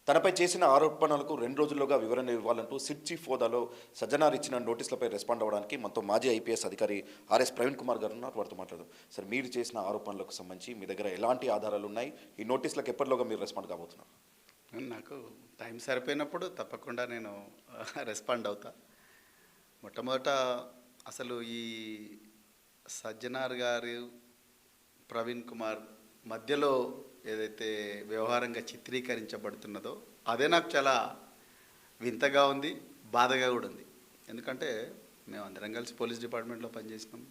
తనపై చేసిన ఆరోపణలకు 2 రోజుల్లోగా వివరణ ఇవ్వాలంటూ సిట్ చీఫ్ హోదాలో సజ్జనార్ ఇచ్చిన నోటీసులపై రెస్పాండ్ అవ్వడానికి మనతో మాజీ ఐపీఎస్ అధికారి ఆర్ఎస్ ప్రవీణ్ కుమార్ గారు ఉన్నారు. వారితో మాట్లాడదాం. సార్, మీరు చేసిన ఆరోపణలకు సంబంధించి మీ దగ్గర ఎలాంటి ఆధారాలు ఉన్నాయి? ఈ నోటీసులకు ఎప్పటిలోగా మీరు రెస్పాండ్ కాబోతున్నారు? నాకు టైం సరిపోయినప్పుడు తప్పకుండా నేను రెస్పాండ్ అవుతా. మొట్టమొదట అసలు ఈ సజ్జనార్ గారు ప్రవీణ్ కుమార్ మధ్యలో ఏదైతే వ్యవహారంగా చిత్రీకరించబడుతున్నదో అదే నాకు చాలా వింతగా ఉంది, బాధగా కూడా ఉంది. ఎందుకంటే మేము అందరం కలిసి పోలీస్ డిపార్ట్మెంట్లో పనిచేసినాం.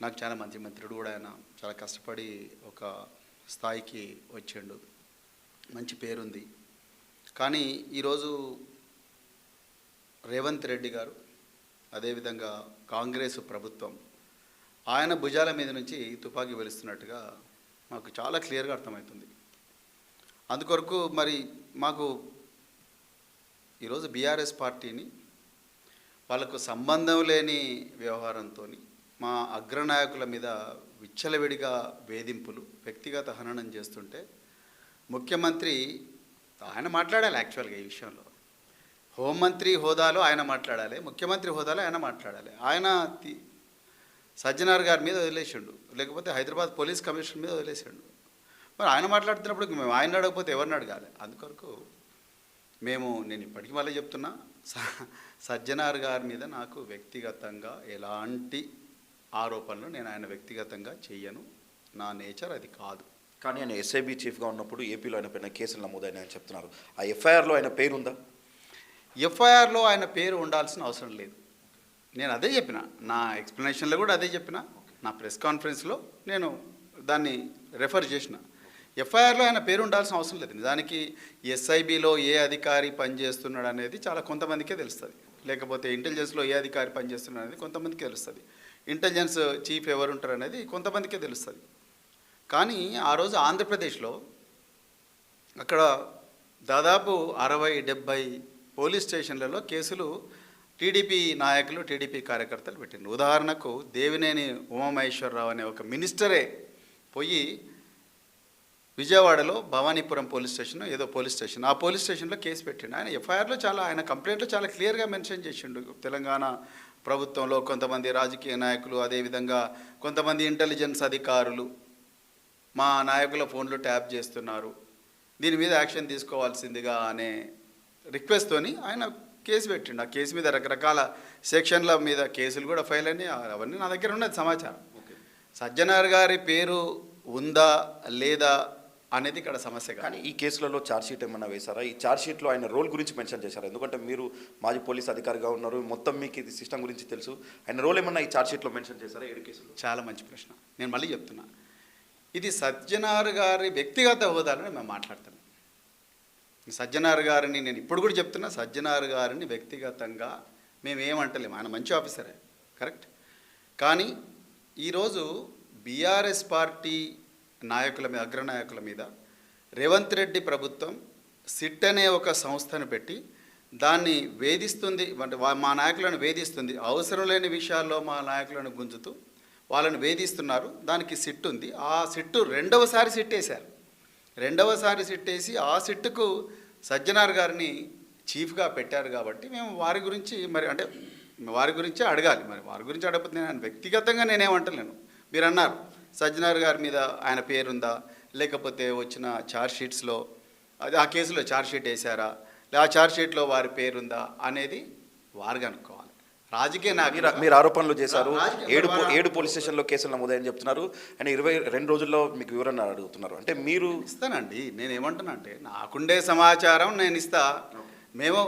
నాకు చాలా మంచి మిత్రుడు కూడా, ఆయన చాలా కష్టపడి ఒక స్థాయికి వచ్చిండు, మంచి పేరుంది. కానీ ఈరోజు రేవంత్ రెడ్డి గారు, అదేవిధంగా కాంగ్రెస్ ప్రభుత్వం ఆయన భుజాల మీద నుంచి తుపాకీ వెలుస్తున్నట్టుగా మాకు చాలా క్లియర్గా అర్థమవుతుంది. అందుకొరకు మరి మాకు ఈరోజు బీఆర్ఎస్ పార్టీని వాళ్ళకు సంబంధం లేని వ్యవహారంతో మా అగ్రనాయకుల మీద విచ్చలవిడిగా వేధింపులు, వ్యక్తిగత హననం చేస్తుంటే ముఖ్యమంత్రి ఆయన మాట్లాడాలి. యాక్చువల్గా ఈ విషయంలో హోంమంత్రి హోదాలో ఆయన మాట్లాడాలి, ముఖ్యమంత్రి హోదాలో ఆయన మాట్లాడాలి. ఆయన సజ్జనార్ గారి మీద వదిలేసిండు, లేకపోతే హైదరాబాద్ పోలీస్ కమిషనర్ మీద వదిలేసిండు. మరి ఆయన మాట్లాడుతున్నప్పుడు మేము ఆయన అడగకపోతే ఎవరిని అడగాలి? అందుకొరకు నేను ఇప్పటికీ మళ్ళీ చెప్తున్నా, సజ్జనార్ గారి మీద నాకు వ్యక్తిగతంగా ఎలాంటి ఆరోపణలు నేను ఆయన వ్యక్తిగతంగా చెయ్యను. నా నేచర్ అది కాదు. కానీ ఆయన ఎస్ఐబి చీఫ్గా ఉన్నప్పుడు ఏపీలో ఆయన పైన కేసులు నమోదైన ఆయన చెప్తున్నారు. ఆ ఎఫ్ఐఆర్లో ఆయన పేరుందా? ఎఫ్ఐఆర్లో ఆయన పేరు ఉండాల్సిన అవసరం లేదు. నేను అదే చెప్పిన, నా ఎక్స్ప్లెనేషన్లో కూడా అదే చెప్పిన, నా ప్రెస్ కాన్ఫరెన్స్లో నేను దాన్ని రెఫర్ చేసిన. ఎఫ్ఐఆర్లో ఆయన పేరు ఉండాల్సిన అవసరం లేదు. నిజానికి ఎస్ఐబిలో ఏ అధికారి పనిచేస్తున్నాడు అనేది చాలా కొంతమందికే తెలుస్తుంది, లేకపోతే ఇంటెలిజెన్స్లో ఏ అధికారి పనిచేస్తున్నాడు అనేది కొంతమందికి తెలుస్తుంది, ఇంటెలిజెన్స్ చీఫ్ ఎవరు ఉంటారు అనేది కొంతమందికే తెలుస్తుంది. కానీ ఆ రోజు ఆంధ్రప్రదేశ్లో అక్కడ దాదాపు 60-70 పోలీస్ స్టేషన్లలో కేసులు టీడీపీ నాయకులు, టీడీపీ కార్యకర్తలు పెట్టిండ్రు. ఉదాహరణకు దేవినేని ఉమామహేశ్వరరావు అనే ఒక మినిస్టరే పోయి విజయవాడలో భవానీపురం పోలీస్ స్టేషన్, ఏదో పోలీస్ స్టేషన్, ఆ పోలీస్ స్టేషన్లో కేసు పెట్టిండు. ఆయన ఎఫ్ఐఆర్లో ఆయన కంప్లైంట్లో చాలా క్లియర్గా మెన్షన్ చేసిండు. తెలంగాణ ప్రభుత్వంలో కొంతమంది రాజకీయ నాయకులు, అదేవిధంగా కొంతమంది ఇంటెలిజెన్స్ అధికారులు మా నాయకుల ఫోన్లు ట్యాప్ చేస్తున్నారు, దీని మీద యాక్షన్ తీసుకోవాల్సిందిగా అనే రిక్వెస్ట్తోని ఆయన కేసు పెట్టిండు. ఆ కేసు మీద రకరకాల సెక్షన్ల మీద కేసులు కూడా ఫైల్ అయినాయి. అవన్నీ నా దగ్గర ఉన్నది సమాచారం. సజ్జనార్ గారి పేరు ఉందా లేదా అనేది ఇక్కడ సమస్య. కానీ ఈ కేసులలో ఛార్జ్షీట్ ఏమన్నా వేశారా? ఈ ఛార్జ్షీట్లో ఆయన రోల్ గురించి మెన్షన్ చేశారు. ఎందుకంటే మీరు మాజీ పోలీస్ అధికారిగా ఉన్నారు, మొత్తం మీకు ఇది సిస్టమ్ గురించి తెలుసు. ఆయన రోల్ ఏమన్నా ఈ ఛార్జ్షీట్లో మెన్షన్ చేశారా 7 కేసులు? చాలా మంచి ప్రశ్న. నేను మళ్ళీ చెప్తున్నా, ఇది సజ్జనార్ గారి వ్యక్తిగత హోదాలో మేము మాట్లాడుతున్నాం. సజ్జనార్ గారిని నేను ఇప్పుడు కూడా చెప్తున్నా, సజ్జనార్ గారిని వ్యక్తిగతంగా మేము ఏమంటలేము, ఆయన మంచి ఆఫీసరే, కరెక్ట్. కానీ ఈరోజు బీఆర్ఎస్ పార్టీ నాయకుల మీద, అగ్రనాయకుల మీద రేవంత్ రెడ్డి ప్రభుత్వం సిట్ అనే ఒక సంస్థను పెట్టి దాన్ని వేధిస్తుంది, అంటే మా నాయకులను వేధిస్తుంది. అవసరం లేని విషయాల్లో మా నాయకులను గుంజుతూ వాళ్ళని వేధిస్తున్నారు. దానికి సిట్ ఉంది. ఆ సిట్టు రెండవసారి సిట్ వేశారు. రెండవసారి సిట్ వేసి ఆ సిట్టుకు సజ్జనార్ గారిని చీఫ్గా పెట్టారు. కాబట్టి మేము వారి గురించి వారి గురించే అడగాలి. మరి వారి గురించి అడగకపోతే నేను వ్యక్తిగతంగా నేనేమంటలేను. మీరు అన్నారు సజ్జనార్ గారి మీద ఆయన పేరుందా, లేకపోతే వచ్చిన ఛార్జ్షీట్స్లో ఆ కేసులో ఛార్జ్షీట్ వేశారా, ఆ ఛార్జ్షీట్లో వారి పేరుందా అనేది వారు కనుక్కోవాలి. రాజకీయ మీరు ఆరోపణలు చేశారు. 7 పోలీస్ స్టేషన్లో కేసులు నమోదయ్యని చెప్తున్నారు. ఆయన 22 రోజుల్లో మీకు వివరణ అడుగుతున్నారు. అంటే మీరు ఇస్తానండి. నేను ఏమంటున్నా అంటే నాకుండే సమాచారం నేను ఇస్తా. మేము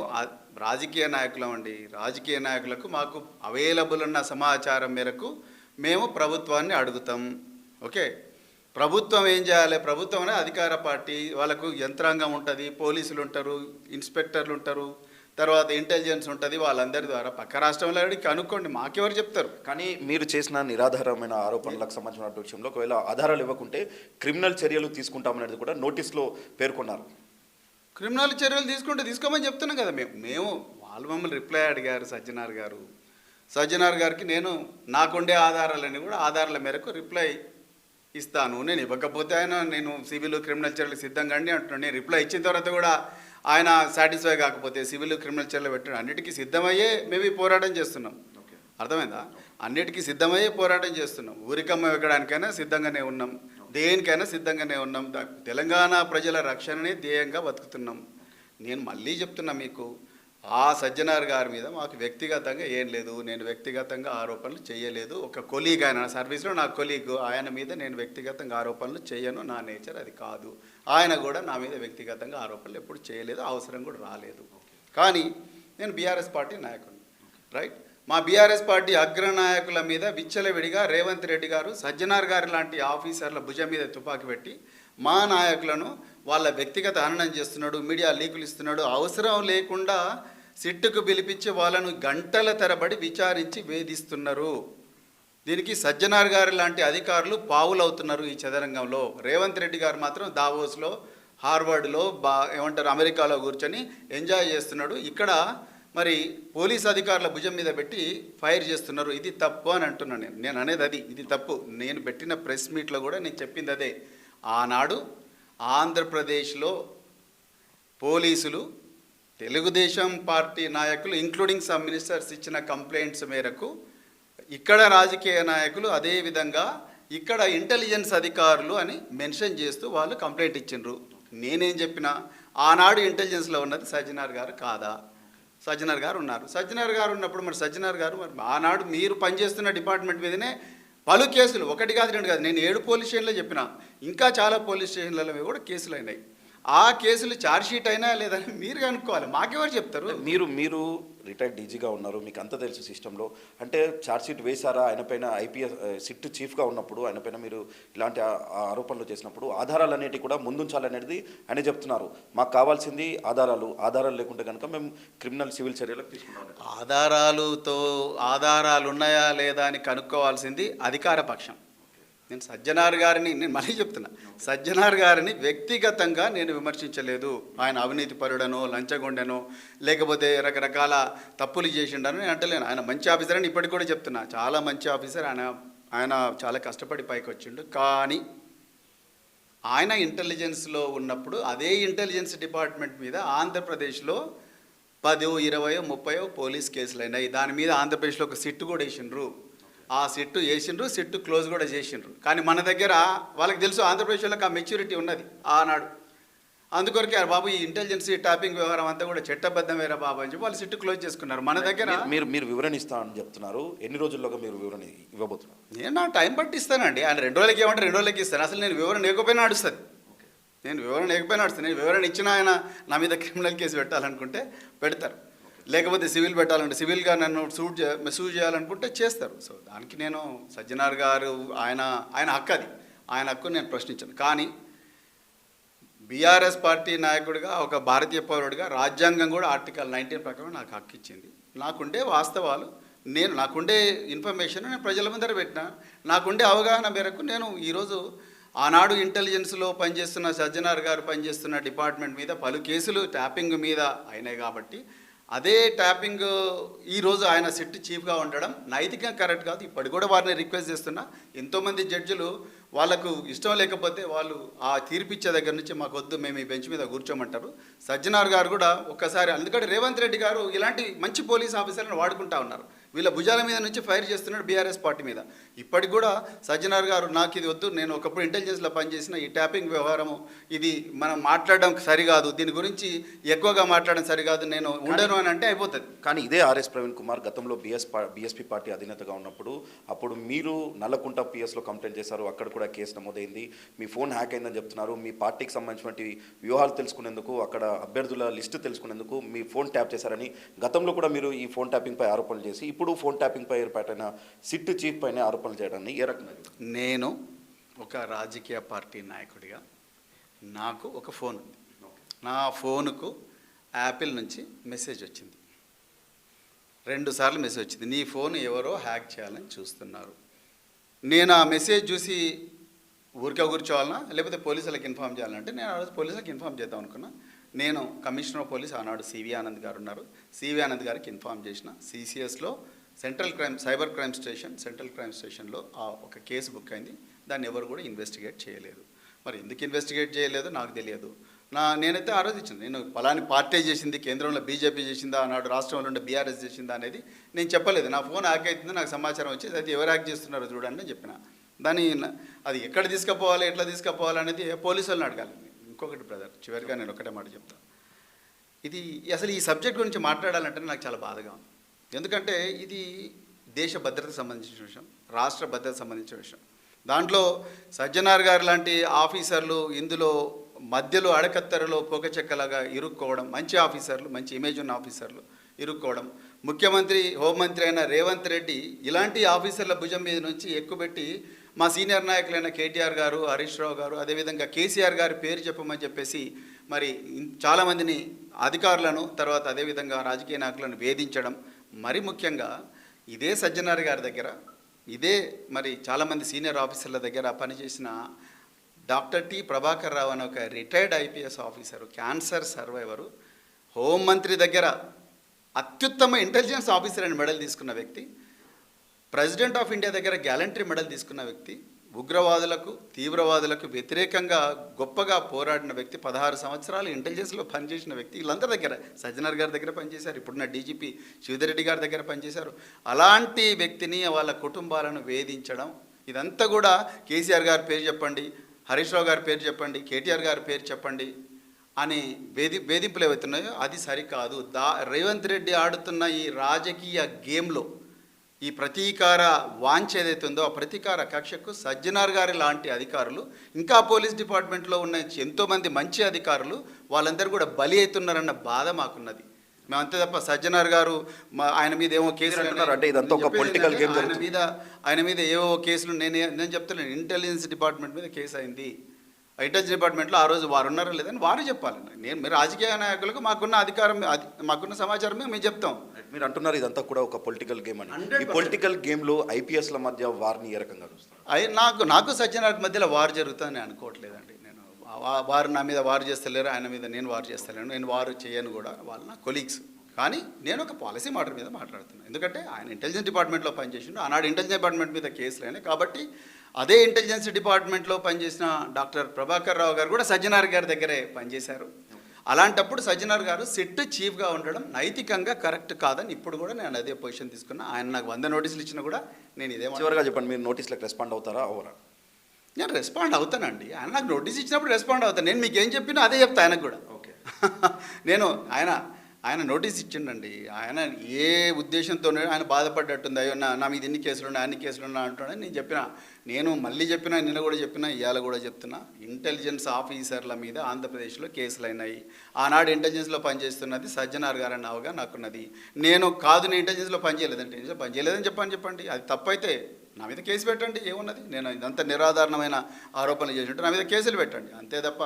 రాజకీయ నాయకులం అండి. రాజకీయ నాయకులకు మాకు అవైలబుల్ ఉన్న సమాచారం మేరకు మేము ప్రభుత్వాన్ని అడుగుతాం. ఓకే, ప్రభుత్వం ఏం చేయాలి? ప్రభుత్వం అనేది అధికార పార్టీ, వాళ్ళకు యంత్రాంగం ఉంటుంది, పోలీసులు ఉంటారు, ఇన్స్పెక్టర్లు ఉంటారు, తర్వాత ఇంటెలిజెన్స్ ఉంటుంది. వాళ్ళందరి ద్వారా పక్క రాష్ట్రంలో కనుక్కోండి, మాకెవరు చెప్తారు. కానీ మీరు చేసిన నిరాధారమైన ఆరోపణలకు సంబంధించిన విషయంలో ఒకవేళ ఆధారాలు ఇవ్వకుంటే క్రిమినల్ చర్యలు తీసుకుంటామనేది కూడా నోటీస్లో పేర్కొన్నారు. క్రిమినల్ చర్యలు తీసుకోమని చెప్తున్నాం కదా మేము. వాళ్ళు మమ్మల్ని రిప్లై అడిగారు సజ్జనార్ గారికి. నాకుండే ఆధారాలన్నీ కూడా ఆధారాల మేరకు రిప్లై ఇస్తాను, నేను ఇవ్వకపోతే నేను సివిల్ క్రిమినల్ చర్యలకు సిద్ధంగా అండి అంటున్నాను. నేను రిప్లై ఇచ్చిన తర్వాత కూడా ఆయన సాటిస్ఫై కాకపోతే సివిల్ క్రిమినల్ చర్యలు పెట్టడం అన్నిటికీ సిద్ధమయ్యే మేము ఈ పోరాటం చేస్తున్నాం. అర్థమైందా? అన్నిటికీ సిద్ధమయ్యే పోరాటం చేస్తున్నాం. ఊరికమ్మ ఎక్కడానికైనా సిద్ధంగానే ఉన్నాం, దేనికైనా సిద్ధంగానే ఉన్నాం. తెలంగాణ ప్రజల రక్షణనే ధ్యేయంగా బతుకుతున్నాం. నేను మళ్ళీ చెప్తున్నా మీకు, ఆ సజ్జనార్ గారి మీద మాకు వ్యక్తిగతంగా ఏం లేదు. నేను వ్యక్తిగతంగా ఆరోపణలు చేయలేదు. ఒక కొలీగ్, ఆయన సర్వీస్లో నా కొలీగ్, ఆయన మీద నేను వ్యక్తిగతంగా ఆరోపణలు చేయను. నా నేచర్ అది కాదు. ఆయన కూడా నా మీద వ్యక్తిగతంగా ఆరోపణలు ఎప్పుడు చేయలేదు, అవసరం కూడా రాలేదు. కానీ నేను బీఆర్ఎస్ పార్టీ నాయకుడిని, రైట్? మా బీఆర్ఎస్ పార్టీ అగ్రనాయకుల మీద విచ్చలవిడిగా రేవంత్ రెడ్డి గారు సజ్జనార్ గారి లాంటి ఆఫీసర్ల భుజం మీద తుపాకీ పెట్టి మా నాయకులను వాళ్ళ వ్యక్తిగత హననం చేస్తున్నాడు, మీడియా లీకులు ఇస్తున్నాడు. అవసరం లేకుండా సిట్టుకు పిలిపించి వాళ్ళను గంటల తరబడి విచారించి వేధిస్తున్నారు. దీనికి సజ్జనార్ గారి లాంటి అధికారులు పావులవుతున్నారు ఈ చదరంగంలో. రేవంత్ రెడ్డి గారు మాత్రం దావోస్లో, హార్వర్డ్లో, ఏమంటారు, అమెరికాలో కూర్చొని ఎంజాయ్ చేస్తున్నాడు. ఇక్కడ మరి పోలీస్ అధికారుల భుజం మీద పెట్టి ఫైర్ చేస్తున్నారు. ఇది తప్పు అని అంటున్నాను. నేను అనేది అది, ఇది తప్పు. నేను పెట్టిన ప్రెస్ మీట్లో కూడా నేను చెప్పింది అదే. ఆనాడు ఆంధ్రప్రదేశ్లో పోలీసులు, తెలుగుదేశం పార్టీ నాయకులు ఇంక్లూడింగ్ సమ్ మినిస్టర్స్ ఇచ్చిన కంప్లైంట్స్ మేరకు ఇక్కడ రాజకీయ నాయకులు, అదేవిధంగా ఇక్కడ ఇంటెలిజెన్స్ అధికారులు అని మెన్షన్ చేస్తూ వాళ్ళు కంప్లైంట్ ఇచ్చిండ్రు. నేనేం చెప్పినా, ఆనాడు ఇంటెలిజెన్స్లో ఉన్నది సజ్జనార్ గారు కాదా? సజ్జనార్ గారు ఉన్నారు. సజ్జనార్ గారు ఉన్నప్పుడు మరి సజ్జనార్ గారు మరి ఆనాడు మీరు పనిచేస్తున్న డిపార్ట్మెంట్ మీదనే పలు కేసులు, ఒకటి కాదు రెండు కాదు, నేను 7 పోలీస్ స్టేషన్లో చెప్పిన, ఇంకా చాలా పోలీస్ స్టేషన్లలో కూడా కేసులు అయినాయి. ఆ కేసులు ఛార్జ్షీట్ అయినా లేదని మీరు కనుక్కోవాలి, మాకెవరు చెప్తారు? మీరు రిటైర్డ్ డీజీగా ఉన్నారు, మీకు అంత తెలుసు సిస్టంలో. అంటే ఛార్జ్షీట్ వేశారా ఆయన పైన? ఐపీఎస్ సిట్ చీఫ్గా ఉన్నప్పుడు ఆయన పైన మీరు ఇలాంటి ఆరోపణలు చేసినప్పుడు ఆధారాలు అనేటివి కూడా ముందుంచాలనేది ఆయన చెప్తున్నారు. మాకు కావాల్సింది ఆధారాలు లేకుంటే కనుక మేము క్రిమినల్ సివిల్ చర్యలకు తీసుకుంటాం. ఆధారాలు ఉన్నాయా లేదా అని కనుక్కోవాల్సింది అధికార పక్షం. నేను సజ్జనార్ గారిని, నేను మళ్ళీ చెప్తున్నా, సజ్జనార్ గారిని వ్యక్తిగతంగా నేను విమర్శించలేదు. ఆయన అవినీతి పరుడనో, లంచగొండనో, లేకపోతే రకరకాల తప్పులు చేసిండనో నేను అంటలేను. ఆయన మంచి ఆఫీసర్ అని ఇప్పటికి కూడా చెప్తున్నా, చాలా మంచి ఆఫీసర్. ఆయన చాలా కష్టపడి పైకి వచ్చిండు. కానీ ఆయన ఇంటెలిజెన్స్లో ఉన్నప్పుడు అదే ఇంటెలిజెన్స్ డిపార్ట్మెంట్ మీద ఆంధ్రప్రదేశ్లో 10, 20, 30 పోలీస్ కేసులు అయినాయి. దాని మీద ఆంధ్రప్రదేశ్లో ఒక సిట్ కూడా వేసిండ్రు. ఆ సిట్టు వేసిండ్రు, సిట్టు క్లోజ్ కూడా చేసిండ్రు. కానీ మన దగ్గర వాళ్ళకి తెలుసు ఆంధ్రప్రదేశ్లోకి ఆ మెచ్యూరిటీ ఉన్నది ఆనాడు. అందుకొరకే బాబు ఈ ఇంటెలిజెన్స్ ట్యాపింగ్ వ్యవహారం అంతా కూడా చట్టబద్ధమేరా బాబు అని చెప్పి వాళ్ళు సిట్టు క్లోజ్ చేసుకున్నారు. మన దగ్గర మీరు వివరణ ఇస్తామని చెప్తున్నారు. ఎన్ని రోజుల్లోగా మీరు వివరణ ఇవ్వబోతున్నారు? నేను నా టైం బట్టి ఇస్తానండి. ఆయన 2 రోజులకి ఏమంటే 2 రోజులకి ఇస్తాను. అసలు నేను వివరణ ఇవ్వకపోయినా నడుస్తుంది. నేను వివరణ ఇచ్చిన ఆయన నా మీద క్రిమినల్ కేసు పెట్టాలనుకుంటే పెడతారు, లేకపోతే సివిల్ పెట్టాలంటే సివిల్గా నన్ను సూట్ చేయాలనుకుంటే చేస్తారు. సో దానికి నేను సజ్జనార్ గారు ఆయన హక్కు, అది ఆయన హక్కు నేను ప్రశ్నించాను. కానీ బీఆర్ఎస్ పార్టీ నాయకుడిగా, ఒక భారతీయ పౌరుడిగా రాజ్యాంగం కూడా ఆర్టికల్ 19 ప్రకారం నాకు హక్కు ఇచ్చింది. నాకుండే వాస్తవాలు, నాకుండే ఇన్ఫర్మేషన్ నేను ప్రజల ముందర పెట్టిన, నాకుండే అవగాహన మేరకు నేను ఈరోజు ఆనాడు ఇంటెలిజెన్స్లో పనిచేస్తున్న సజ్జనార్ గారు పనిచేస్తున్న డిపార్ట్మెంట్ మీద పలు కేసులు ట్యాపింగ్ మీద అయినాయి. కాబట్టి అదే ట్యాపింగ్ ఈరోజు ఆయన సిట్ చీఫ్గా ఉండడం నైతికంగా కరెక్ట్ కాదు. ఇప్పటికి కూడా వారిని రిక్వెస్ట్ చేస్తున్నా, ఎంతోమంది జడ్జిలు వాళ్ళకు ఇష్టం లేకపోతే వాళ్ళు ఆ తీర్పిచ్చే దగ్గర నుంచి మాకు వద్దు, మేము ఈ బెంచ్ మీద కూర్చోమంటారు. సజ్జనార్ గారు కూడా ఒక్కసారి, ఎందుకంటే రేవంత్ రెడ్డి గారు ఇలాంటి మంచి పోలీస్ ఆఫీసర్లను వాడుకుంటా ఉన్నారు. వీళ్ళ భుజాల మీద నుంచి ఫైర్ చేస్తున్నాడు బీఆర్ఎస్ పార్టీ మీద. ఇప్పటికి కూడా సజ్జనార్ గారు నాకు ఇది వద్దు, నేను ఒకప్పుడు ఇంటెలిజెన్స్లో పనిచేసిన ఈ ట్యాపింగ్ వ్యవహారము ఇది మనం మాట్లాడడం సరికాదు, దీని గురించి ఎక్కువగా మాట్లాడడం సరికాదు, నేను ఉండను అని అంటే అయిపోతుంది. కానీ ఇదే ఆర్ఎస్ ప్రవీణ్ కుమార్ గతంలో బీఎస్పీ పార్టీ అధినేతగా ఉన్నప్పుడు అప్పుడు మీరు నల్లకుంట పిఎస్లో కంప్లైంట్ చేశారు. అక్కడ కూడా కేసు నమోదైంది. మీ ఫోన్ హ్యాక్ అయిందని చెప్తున్నారు. మీ పార్టీకి సంబంధించినటువంటి వ్యూహాలు తెలుసుకునేందుకు, అక్కడ అభ్యర్థుల లిస్టు తెలుసుకునేందుకు మీ ఫోన్ ట్యాప్ చేశారని గతంలో కూడా మీరు ఈ ఫోన్ ట్యాపింగ్పై ఆరోపణలు చేసి ఇప్పుడు ఫోన్ ట్యాపింగ్పై ఏర్పాటైన సిట్ చీఫ్ పైన ఆరోపణలు చేయడాన్ని ఏ రకంగా? నేను ఒక రాజకీయ పార్టీ నాయకుడిగా నాకు ఒక ఫోన్ ఉంది. నా ఫోనుకు యాపిల్ నుంచి మెసేజ్ వచ్చింది. 2 సార్లు మెసేజ్ వచ్చింది, నీ ఫోన్ ఎవరో హ్యాక్ చేయాలని చూస్తున్నారు. నేను ఆ మెసేజ్ చూసి ఊరికే కూర్చోవాలన్నా లేకపోతే పోలీసులకు ఇన్ఫామ్ చేయాలంటే నేను ఆ రోజు పోలీసులకు ఇన్ఫామ్ చేద్దాం అనుకున్నా. నేను కమిషనర్ ఆఫ్ పోలీస్ ఆనాడు సివి ఆనంద్ గారు ఉన్నారు. సివి ఆనంద్ గారికి ఇన్ఫామ్ చేసిన. సిసిఎస్లో సెంట్రల్ క్రైమ్ స్టేషన్లో ఒక కేసు బుక్ అయింది. దాన్ని ఎవరు కూడా ఇన్వెస్టిగేట్ చేయలేదు. మరి ఎందుకు ఇన్వెస్టిగేట్ చేయలేదో నాకు తెలియదు. నేనైతే ఆ రోజు ఇచ్చాను. నేను పలాని పార్టీ చేసింది, కేంద్రంలో బీజేపీ చేసిందా, ఆనాడు రాష్ట్రంలో ఉండే బీఆర్ఎస్ చేసిందా అనేది నేను చెప్పలేదు. నా ఫోన్ హ్యాక్ అవుతుంది, నాకు సమాచారం వచ్చేది, అది ఎవరు హ్యాక్ చేస్తున్నారో చూడండి అని చెప్పిన. దాన్ని అది ఎక్కడ తీసుకుపోవాలి, ఎట్లా తీసుకుపోవాలి అనేది పోలీసు వాళ్ళని అడగాలి. ఇంకొకటి బ్రదర్, చివరిగా నేను ఒకటే మాట చెప్తాను. ఇది అసలు ఈ సబ్జెక్ట్ గురించి మాట్లాడాలంటే నాకు చాలా బాధగా ఉంది. ఎందుకంటే ఇది దేశ భద్రతకు సంబంధించిన విషయం, రాష్ట్ర భద్రతకు సంబంధించిన విషయం. దాంట్లో సజ్జనార్ గారు లాంటి ఆఫీసర్లు ఇందులో మధ్యలో అడకత్తెరలో పోకచెక్కలాగా ఇరుక్కోవడం, మంచి ఆఫీసర్లు, మంచి ఇమేజ్ ఉన్న ఆఫీసర్లు ఇరుక్కోవడం, ముఖ్యమంత్రి హోంమంత్రి అయిన రేవంత్ రెడ్డి ఇలాంటి ఆఫీసర్ల భుజం మీద నుంచి ఎక్కుపెట్టి మా సీనియర్ నాయకులైన కేటీఆర్ గారు, హరీష్ రావు గారు, అదేవిధంగా కేసీఆర్ గారి పేరు చెప్పమని చెప్పేసి మరి చాలామందిని అధికారులను, తర్వాత అదేవిధంగా రాజకీయ నాయకులను వేధించడం, మరి ముఖ్యంగా ఇదే సజ్జనార్ గారి దగ్గర, ఇదే మరి చాలామంది సీనియర్ ఆఫీసర్ల దగ్గర పనిచేసిన డాక్టర్ టి ప్రభాకర్ రావు అనే ఒక రిటైర్డ్ ఐపీఎస్ ఆఫీసరు, క్యాన్సర్ సర్వైవరు, హోంమంత్రి దగ్గర అత్యుత్తమ ఇంటెలిజెన్స్ ఆఫీసర్ అని మెడల్ తీసుకున్న వ్యక్తి, ప్రెసిడెంట్ ఆఫ్ ఇండియా దగ్గర గ్యాలంటరీ మెడల్ తీసుకున్న వ్యక్తి, ఉగ్రవాదులకు, తీవ్రవాదులకు వ్యతిరేకంగా గొప్పగా పోరాడిన వ్యక్తి, 16 సంవత్సరాలు ఇంటెలిజెన్స్లో పనిచేసిన వ్యక్తి, వీళ్ళందరి దగ్గర సజ్జనార్ గారి దగ్గర పనిచేశారు, ఇప్పుడున్న డీజీపీ శివధరెడ్డి గారి దగ్గర పనిచేశారు. అలాంటి వ్యక్తిని వాళ్ళ కుటుంబాలను వేధించడం, ఇదంతా కూడా కేసీఆర్ గారి పేరు చెప్పండి, హరీష్ రావు గారి పేరు చెప్పండి, కేటీఆర్ గారి పేరు చెప్పండి అని వేధింపులు ఏవైతున్నాయో అది సరికాదు. రేవంత్ రెడ్డి ఆడుతున్న ఈ రాజకీయ గేమ్లో ఈ ప్రతీకార వాంఛ ఏదైతే ఉందో ఆ ప్రతీకార కక్షకు సజ్జనార్ గారి లాంటి అధికారులు, ఇంకా పోలీస్ డిపార్ట్మెంట్లో ఉన్న ఎంతోమంది మంచి అధికారులు వాళ్ళందరూ కూడా బలి అవుతున్నారన్న బాధ మాకున్నది. మేము అంతే తప్ప సజ్జనార్ గారు ఆయన మీద ఏమో కేసులు అంటే ఇదంతా ఒక పొలిటికల్ గేమ్, ఆయన మీద ఏవో కేసులు నేను చెప్తున్నాను. ఇంటెలిజెన్స్ డిపార్ట్మెంట్ మీద కేసు అయింది. ఇంటెలిజెన్స్ డిపార్ట్మెంట్లో ఆ రోజు వారు ఉన్నారో లేదని వారు చెప్పాలి. మీరు రాజకీయ నాయకులకు మాకున్న అధికారం, మాకున్న సమాచారమే మేము చెప్తాం. మీరు అంటున్నారు ఇదంతా కూడా ఒక పొలిటికల్ గేమ్ అని. ఈ పొలిటికల్ గేమ్లో ఐపీఎస్ల మధ్య వారిని ఏ రకంగా చూస్తారు? నాకు సజ్జనార్ మధ్యలో వారు జరుగుతుందని అనుకోవట్లేదండి. నేను వారు నా మీద వారు చేస్తలేరు, ఆయన మీద నేను వారు చేస్తలేను, నేను వారు చేయను కూడా, వాళ్ళు నా కొలీగ్స్. కానీ నేను ఒక పాలసీ మ్యాటర్ మీద మాట్లాడుతున్నాను. ఎందుకంటే ఆయన ఇంటెలిజెన్స్ డిపార్ట్మెంట్లో పనిచేసిండు, ఆనాడు ఇంటెలిజెన్స్ డిపార్ట్మెంట్ మీద కేసులైనాయి. కాబట్టి అదే ఇంటెలిజెన్స్ డిపార్ట్మెంట్లో పనిచేసిన డాక్టర్ ప్రభాకర్ రావు గారు కూడా సజ్జనార్ గారి దగ్గరే పనిచేశారు. అలాంటప్పుడు సజ్జనార్ గారు సిట్ చీఫ్గా ఉండడం నైతికంగా కరెక్ట్ కాదని ఇప్పుడు కూడా నేను అదే పొజిషన్ తీసుకున్నా. ఆయన నాకు 100 నోటీసులు ఇచ్చినా కూడా నేను ఇదే. చివరిగా చెప్పండి, మీరు నోటీసులకు రెస్పాండ్ అవుతారా అవరా? నేను రెస్పాండ్ అవుతానండి. ఆయన నాకు నోటీస్ ఇచ్చినప్పుడు రెస్పాండ్ అవుతాను. నేను మీకు ఏం చెప్పినా అదే చెప్తాను ఆయనకు కూడా. ఓకే. నేను ఆయన నోటీస్ ఇచ్చిండండి. ఆయన ఏ ఉద్దేశంతోనే ఆయన బాధపడ్డట్టుంది, అయ్యో నా మీద ఇన్ని కేసులు ఉన్నాయి, అన్ని కేసులు ఉన్నాయి అంటున్నాడని నేను చెప్పిన. నేను మళ్ళీ చెప్పినా, నిన్న కూడా చెప్పినా, ఇవాళ కూడా చెప్తున్నా, ఇంటెలిజెన్స్ ఆఫీసర్ల మీద ఆంధ్రప్రదేశ్లో కేసులు అయినాయి. ఆనాడు ఇంటెలిజెన్స్లో పనిచేస్తున్నది సజ్జనార్ గారు అన్న అవగాహన నాకున్నది. నేను నేను ఇంటెలిజెన్స్లో పనిచేయలేదని చెప్పండి. అది తప్పైతే నా మీద కేసు పెట్టండి, ఏమున్నది? నేను ఇదంతా నిరాధారణమైన ఆరోపణలు చేసినట్టు నా మీద కేసులు పెట్టండి, అంతే తప్ప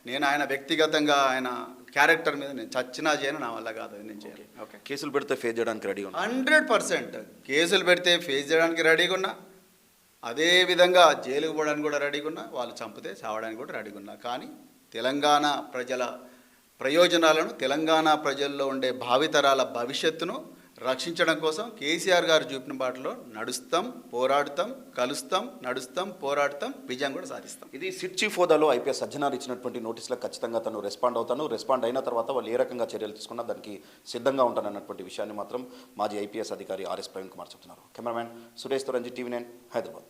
నేను ఆయన వ్యక్తిగతంగా ఆయన క్యారెక్టర్ మీద నేను చచ్చినా చేయను, నా వల్ల కాదు, నేను చేయను. ఓకే. కేసులు పెడితే ఫేస్ చేయడానికి రెడీగా ఉన్నా? 100% కేసులు పెడితే ఫేస్ చేయడానికి రెడీగా ఉన్నా, అదేవిధంగా జైలుకు పోవడానికి కూడా రెడీగా ఉన్నా, వాళ్ళు చంపితే చావడానికి కూడా రెడీగా ఉన్నా. కానీ తెలంగాణ ప్రజల ప్రయోజనాలను, తెలంగాణ ప్రజల్లో ఉండే భావితరాల భవిష్యత్తును రక్షించడం కోసం కేసీఆర్ గారు చూపిన బాటలో నడుస్తాం, పోరాడుతాం, కలుస్తాం, నడుస్తాం, పోరాడుతాం, విజయం కూడా సాధిస్తాం. ఇది సిట్ చీఫ్ హోదాలో ఐపీఎస్ సజ్జనార్ ఇచ్చినటువంటి నోటీసులకు ఖచ్చితంగా తను రెస్పాండ్ అవుతాను, రెస్పాండ్ అయిన తర్వాత వాళ్ళు ఏ రకంగా చర్యలు తీసుకున్నా దానికి సిద్ధంగా ఉంటానన్నటువంటి విషయాన్ని మాత్రం మాజీ ఐపీఎస్ అధికారి ఆర్ఎస్ ప్రవీణ్ కుమార్ చెప్తున్నారు. కెమెరామ్యాన్ సురేష్ తో రంజిత్, TV9 హైదరాబాద్.